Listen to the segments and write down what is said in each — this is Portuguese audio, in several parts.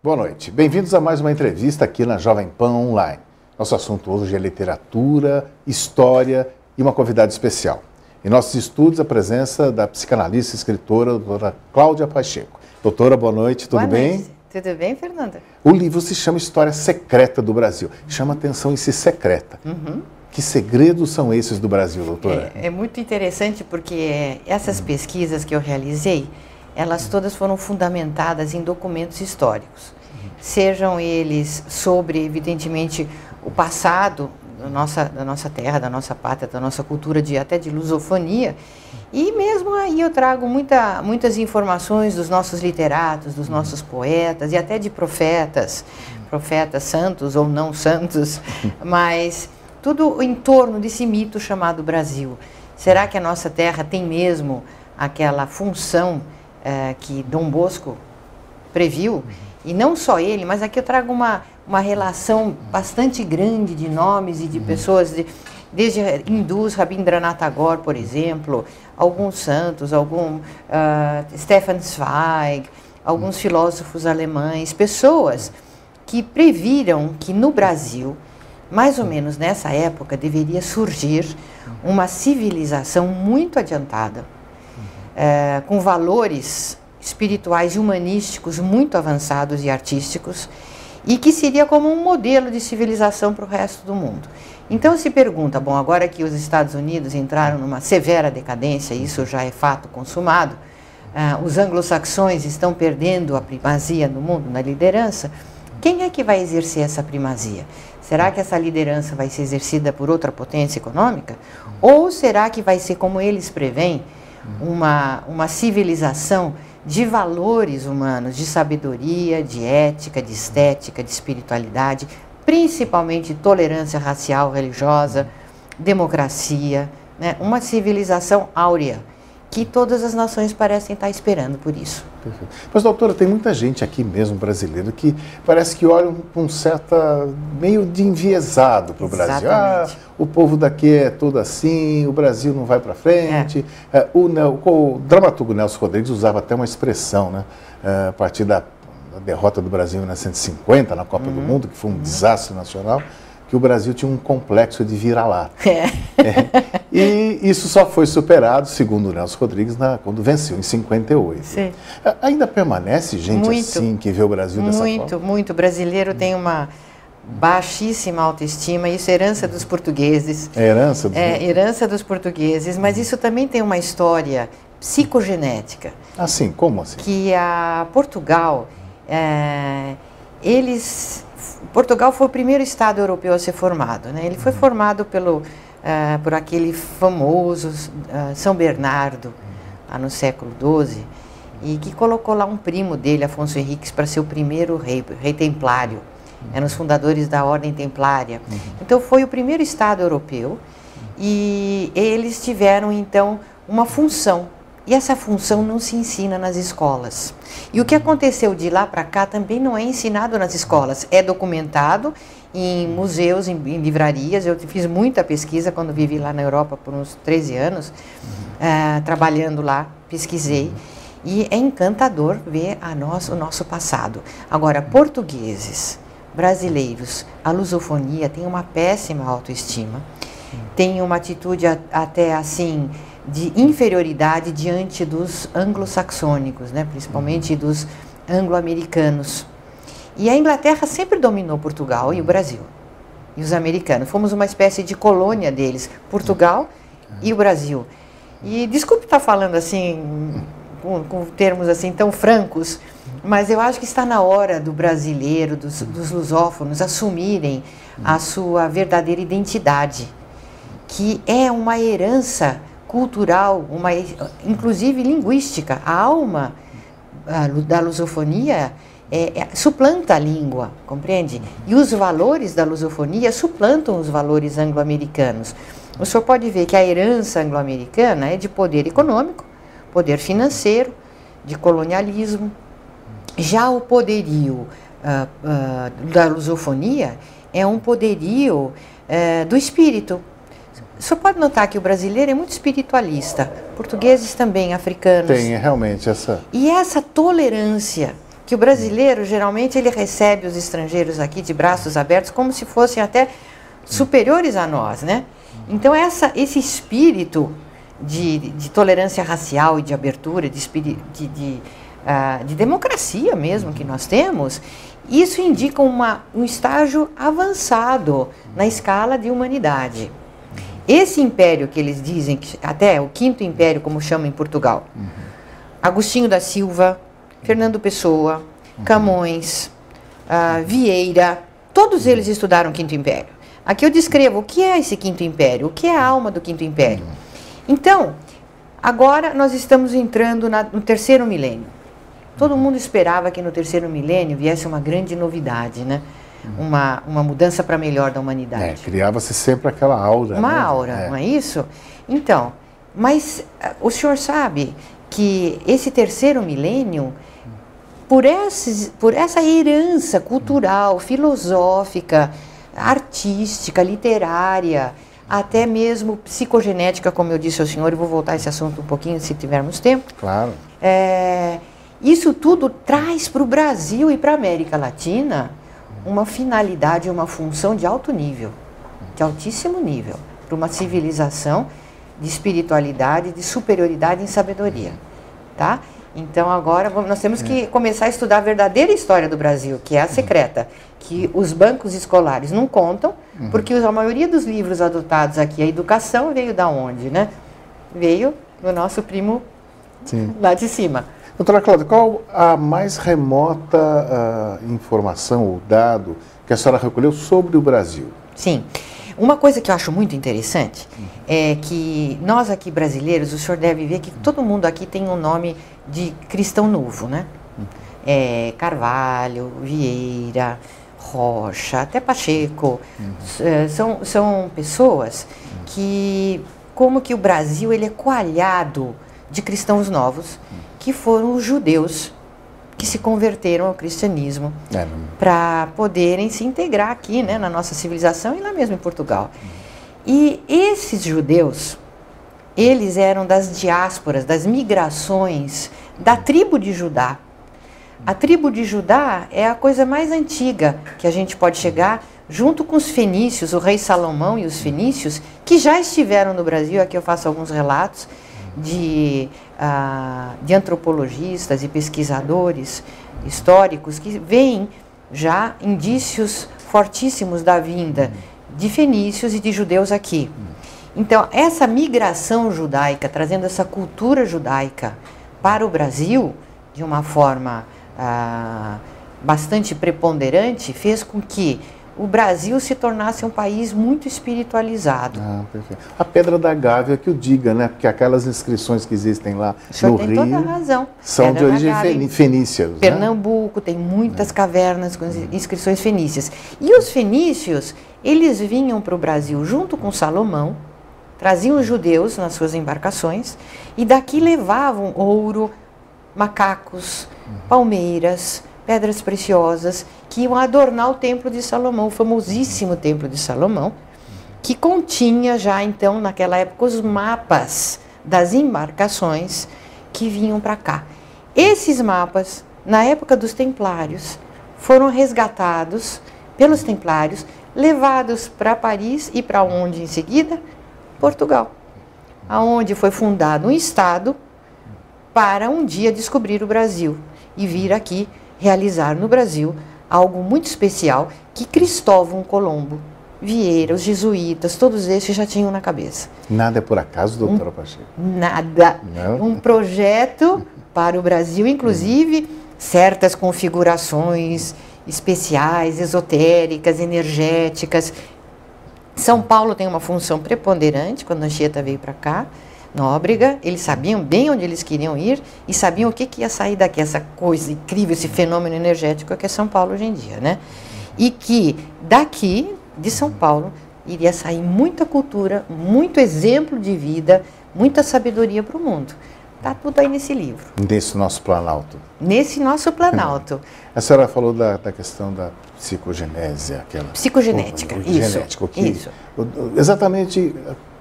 Boa noite. Bem-vindos a mais uma entrevista aqui na Jovem Pan Online. Nosso assunto hoje é literatura, história e uma convidada especial. Em nossos estudos, a presença da psicanalista e escritora, doutora Cláudia Pacheco. Doutora, boa noite, tudo bem? Boa noite. Tudo bem, Fernanda? O livro se chama História Secreta do Brasil. Chama atenção em ser secreta. Que segredos são esses do Brasil, doutora? É muito interessante porque essas pesquisas que eu realizei, elas todas foram fundamentadas em documentos históricos. Sejam eles sobre, evidentemente, o passado da nossa terra, da nossa pátria, da nossa cultura, até de lusofonia. E mesmo aí eu trago muitas informações dos nossos literatos, dos nossos poetas e até de profetas santos ou não santos, mas tudo em torno desse mito chamado Brasil. Será que a nossa terra tem mesmo aquela função que Dom Bosco previu? E não só ele, mas aqui eu trago uma relação bastante grande de nomes e de pessoas, desde hindus, Rabindranath Tagore, por exemplo, alguns santos, Stefan Zweig, alguns filósofos alemães, pessoas que previram que no Brasil, mais ou menos nessa época, deveria surgir uma civilização muito adiantada, com valores espirituais e humanísticos muito avançados e artísticos, e que seria como um modelo de civilização para o resto do mundo. Então se pergunta, bom, agora que os Estados Unidos entraram numa severa decadência, isso já é fato consumado, os anglo-saxões estão perdendo a primazia no mundo, na liderança, quem é que vai exercer essa primazia? Será que essa liderança vai ser exercida por outra potência econômica? Ou será que vai ser, como eles preveem, uma civilização de valores humanos, de sabedoria, de ética, de estética, de espiritualidade, principalmente tolerância racial, religiosa, democracia, né? Uma civilização áurea, que todas as nações parecem estar esperando por isso. Perfeito. Mas, doutora, tem muita gente aqui mesmo, brasileiro, que parece que olham com meio de enviesado para o Brasil. O povo daqui é todo assim, o Brasil não vai para frente. O dramaturgo Nelson Rodrigues usava até uma expressão, né? A partir da derrota do Brasil em 1950, na Copa do Mundo, que foi um desastre nacional, que o Brasil tinha um complexo de vira-lata. E isso só foi superado, segundo o Nelson Rodrigues, quando venceu, em 58. Sim. Ainda permanece gente assim que vê o Brasil dessa forma? Muito. O brasileiro tem uma baixíssima autoestima, isso é herança dos portugueses. É herança dos... herança dos portugueses, mas isso também tem uma história psicogenética. Assim, como assim? Que Portugal, Portugal foi o primeiro Estado europeu a ser formado, né? Ele foi formado por aquele famoso São Bernardo, lá no século XII, e que colocou lá um primo dele, Afonso Henriques, para ser o primeiro rei templário. Eram os fundadores da Ordem Templária. Então foi o primeiro Estado europeu e eles tiveram então uma função. E essa função não se ensina nas escolas. E o que aconteceu de lá para cá também não é ensinado nas escolas. É documentado em museus, em livrarias. Eu fiz muita pesquisa quando vivi lá na Europa por uns 13 anos, trabalhando lá, pesquisei. E é encantador ver o nosso passado. Agora, portugueses, brasileiros, a lusofonia tem uma péssima autoestima, tem uma atitude até assim de inferioridade diante dos anglo-saxônicos, né? Principalmente dos anglo-americanos. E a Inglaterra sempre dominou Portugal e o Brasil. E os americanos. Fomos uma espécie de colônia deles, Portugal e o Brasil. E desculpe estar falando assim, com termos assim tão francos, mas eu acho que está na hora do brasileiro, dos lusófonos, assumirem a sua verdadeira identidade, que é uma herança cultural, inclusive linguística. A alma da lusofonia suplanta a língua, compreende? E os valores da lusofonia suplantam os valores anglo-americanos. O senhor pode ver que a herança anglo-americana é de poder econômico, poder financeiro, de colonialismo. Já o poderio da lusofonia é um poderio do espírito. O senhor pode notar que o brasileiro é muito espiritualista, portugueses também, africanos. Tem realmente essa... E essa tolerância que o brasileiro, geralmente, ele recebe os estrangeiros aqui de braços abertos como se fossem até superiores a nós, né? Então, esse espírito de tolerância racial e de abertura, de democracia mesmo que nós temos, isso indica um estágio avançado na escala de humanidade. Esse império que eles dizem, até o Quinto Império, como chamam em Portugal, Agostinho da Silva, Fernando Pessoa, Camões, Vieira, todos eles estudaram o Quinto Império. Aqui eu descrevo o que é esse Quinto Império, o que é a alma do Quinto Império. Então, agora nós estamos entrando no terceiro milênio. Todo mundo esperava que no terceiro milênio viesse uma grande novidade, né? Uma mudança para melhor da humanidade. Criava-se sempre aquela aura. Uma aura, não é isso? Então, mas o senhor sabe que esse terceiro milênio, por essa herança cultural, filosófica, artística, literária, até mesmo psicogenética, como eu disse ao senhor, e vou voltar a esse assunto um pouquinho, se tivermos tempo. Claro. Isso tudo traz para o Brasil e para a América Latina uma finalidade, uma função de alto nível, de altíssimo nível, para uma civilização de espiritualidade, de superioridade em sabedoria, tá? Então agora nós temos que começar a estudar a verdadeira história do Brasil, que é a secreta, que os bancos escolares não contam, porque a maioria dos livros adotados aqui, a educação veio da onde, né? Veio do nosso primo lá de cima. Doutora Cláudia, qual a mais remota informação ou dado que a senhora recolheu sobre o Brasil? Sim. Uma coisa que eu acho muito interessante é que nós aqui brasileiros, o senhor deve ver que todo mundo aqui tem um nome de cristão novo, né? Carvalho, Vieira, Rocha, até Pacheco. São pessoas que, como que o Brasil ele é coalhado de cristãos novos, que foram os judeus que se converteram ao cristianismo para poderem se integrar aqui, né, na nossa civilização e lá mesmo em Portugal. E esses judeus, eles eram das diásporas, das migrações da tribo de Judá. A tribo de Judá é a coisa mais antiga que a gente pode chegar, junto com os fenícios, o rei Salomão e os fenícios, que já estiveram no Brasil. Aqui eu faço alguns relatos de antropologistas e pesquisadores históricos que veem já indícios fortíssimos da vinda de fenícios e de judeus aqui. Então, essa migração judaica, trazendo essa cultura judaica para o Brasil, de uma forma bastante preponderante, fez com que o Brasil se tornasse um país muito espiritualizado. Perfeito. A Pedra da Gávea que o diga, né? Porque aquelas inscrições que existem lá no Rio toda a razão. São de origem fenícia. Pernambuco tem muitas cavernas com inscrições fenícias. E os fenícios, eles vinham para o Brasil junto com Salomão, traziam os judeus nas suas embarcações e daqui levavam ouro, macacos, palmeiras, pedras preciosas, que iam adornar o Templo de Salomão, o famosíssimo Templo de Salomão, que continha já então, naquela época, os mapas das embarcações que vinham para cá. Esses mapas, na época dos Templários, foram resgatados pelos Templários, levados para Paris e para onde em seguida? Portugal, aonde foi fundado um Estado para um dia descobrir o Brasil e vir aqui realizar no Brasil algo muito especial que Cristóvão Colombo, Vieira, os jesuítas, todos esses já tinham na cabeça. Nada é por acaso, doutora Pacheco? Nada. Não? Um projeto para o Brasil, inclusive certas configurações especiais, esotéricas, energéticas. São Paulo tem uma função preponderante quando a Anchieta veio para cá. Nóbrega, eles sabiam bem onde eles queriam ir e sabiam o que ia sair daqui, essa coisa incrível, esse fenômeno energético que é São Paulo hoje em dia, né? E que daqui, de São Paulo, iria sair muita cultura, muito exemplo de vida, muita sabedoria para o mundo. Está tudo aí nesse livro. Nesse nosso Planalto. Nesse nosso Planalto. A senhora falou da questão da psicogenese, aquela... Psicogenética, isso. Genético, isso. Exatamente...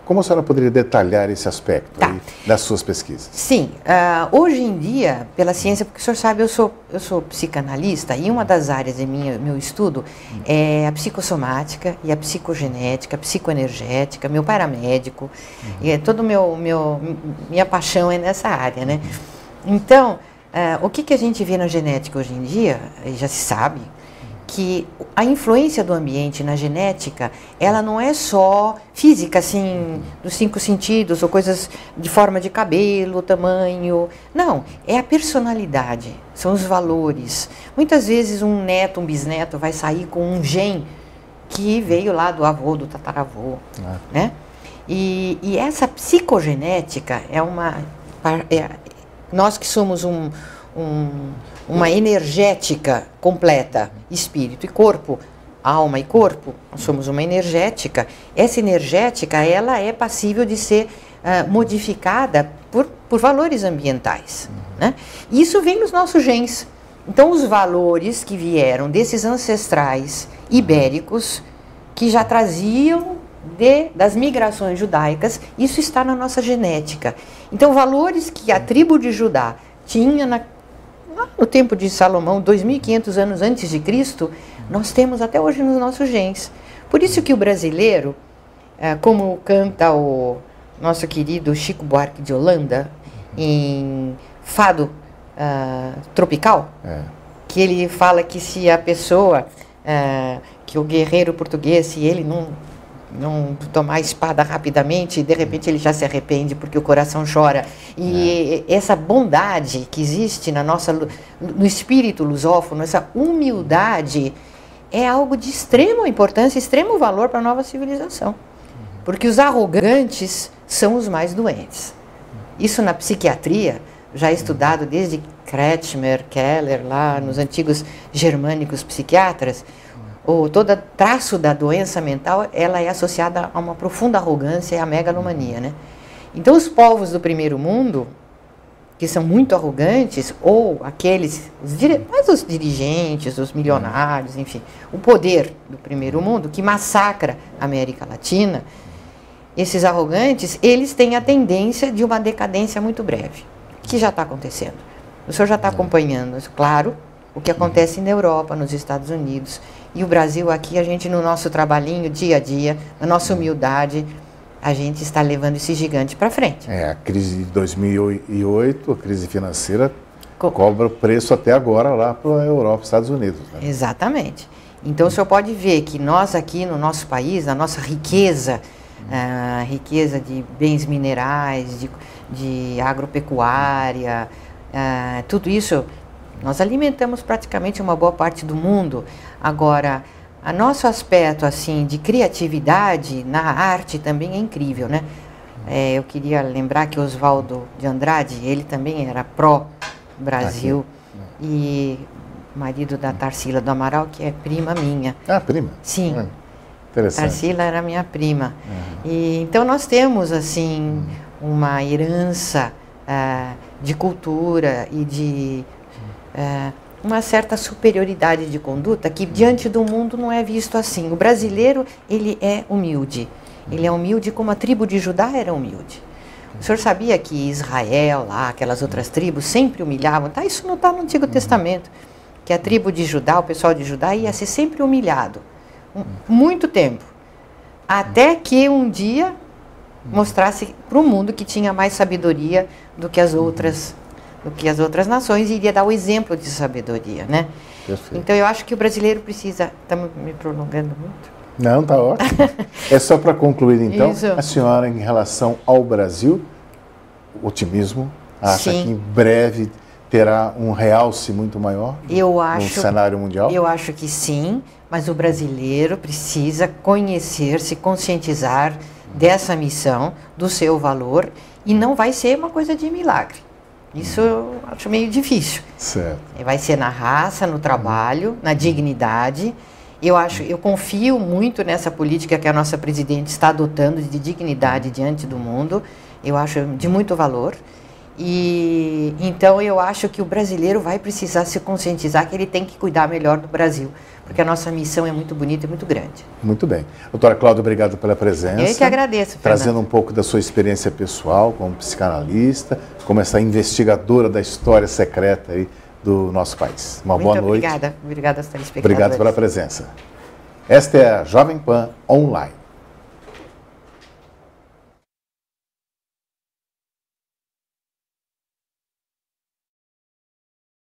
Como a senhora poderia detalhar esse aspecto Tá. aí das suas pesquisas? Sim, hoje em dia, pela ciência, porque o senhor sabe, eu sou psicanalista e uma das áreas de meu estudo é a psicossomática e a psicogenética, a psicoenergética. Meu pai era médico e todo minha paixão é nessa área, né? Então, o que a gente vê na genética hoje em dia, já se sabe, que a influência do ambiente na genética, ela não é só física, assim, dos 5 sentidos, ou coisas de forma de cabelo, tamanho. Não, é a personalidade, são os valores. Muitas vezes um neto, um bisneto vai sair com um gene que veio lá do avô, do tataravô, né? E essa psicogenética nós que somos uma energética completa, espírito e corpo, alma e corpo, nós somos uma energética. Essa energética, ela é passível de ser modificada por valores ambientais, né? E isso vem nos nossos genes. Então, os valores que vieram desses ancestrais ibéricos, que já traziam das migrações judaicas, isso está na nossa genética. Então, valores que a tribo de Judá tinha lá no tempo de Salomão, 2.500 anos antes de Cristo, nós temos até hoje nos nossos genes. Por isso que o brasileiro, como canta o nosso querido Chico Buarque de Holanda, em Fado Tropical, que ele fala que se a pessoa, que o guerreiro português, se ele não tomar a espada rapidamente, de repente ele já se arrepende porque o coração chora. E essa bondade que existe no espírito lusófono, essa humildade, é algo de extrema importância, extremo valor para a nova civilização. Porque os arrogantes são os mais doentes. Isso na psiquiatria, já é estudado desde Kretschmer, Keller, lá nos antigos germânicos psiquiatras. Todo traço da doença mental, ela é associada a uma profunda arrogância e a megalomania, né? Então, os povos do primeiro mundo, que são muito arrogantes, ou os dirigentes, os milionários, enfim, o poder do primeiro mundo, que massacra a América Latina, esses arrogantes, eles têm a tendência de uma decadência muito breve, que já está acontecendo. O senhor já está acompanhando, claro, o que acontece na Europa, nos Estados Unidos. E o Brasil aqui, a gente no nosso trabalhinho, dia a dia, na nossa humildade, a gente está levando esse gigante para frente. A crise de 2008, a crise financeira, cobra preço até agora lá para a Europa e Estados Unidos. Né? Exatamente. Então, o senhor pode ver que nós aqui no nosso país, a nossa riqueza, riqueza de bens minerais, de agropecuária, tudo isso, nós alimentamos praticamente uma boa parte do mundo. Agora, o nosso aspecto assim, de criatividade na arte também é incrível, né? Eu queria lembrar que Oswaldo de Andrade, ele também era pró-Brasil, e marido da Tarsila do Amaral, que é prima minha. Ah, prima? Sim. Interessante. Tarsila era minha prima. E, então, nós temos, assim, uma herança de cultura e de uma certa superioridade de conduta que diante do mundo não é visto assim. O brasileiro, ele é humilde. Ele é humilde como a tribo de Judá era humilde. O senhor sabia que Israel, lá, aquelas outras tribos, sempre humilhavam? Isso não está no Antigo Testamento. Que a tribo de Judá, o pessoal de Judá, ia ser sempre humilhado. Muito tempo. Até que um dia mostrasse para o mundo que tinha mais sabedoria do que as outras nações, e iria dar o exemplo de sabedoria, né? Perfeito. Então, eu acho que o brasileiro precisa... Estamos me prolongando muito? Não, está ótimo. É só para concluir, então, Isso. a senhora, em relação ao Brasil, otimismo, acha Sim. que em breve terá um realce muito maior no cenário mundial? Eu acho que sim, mas o brasileiro precisa conhecer, se conscientizar dessa missão, do seu valor, e não vai ser uma coisa de milagre. Isso eu acho meio difícil. Certo. Vai ser na raça, no trabalho, na dignidade. Eu confio muito nessa política que a nossa presidente está adotando de dignidade diante do mundo. Eu acho de muito valor. E então eu acho que o brasileiro vai precisar se conscientizar que ele tem que cuidar melhor do Brasil, porque a nossa missão é muito bonita e muito grande. Muito bem. Doutora Cláudia, obrigado pela presença. Eu que agradeço, Fernando. Trazendo um pouco da sua experiência pessoal como psicanalista, como essa investigadora da história secreta aí do nosso país. Uma boa noite. Obrigada. Obrigada aos telespectadores. Obrigado pela presença. Esta é a Jovem Pan Online.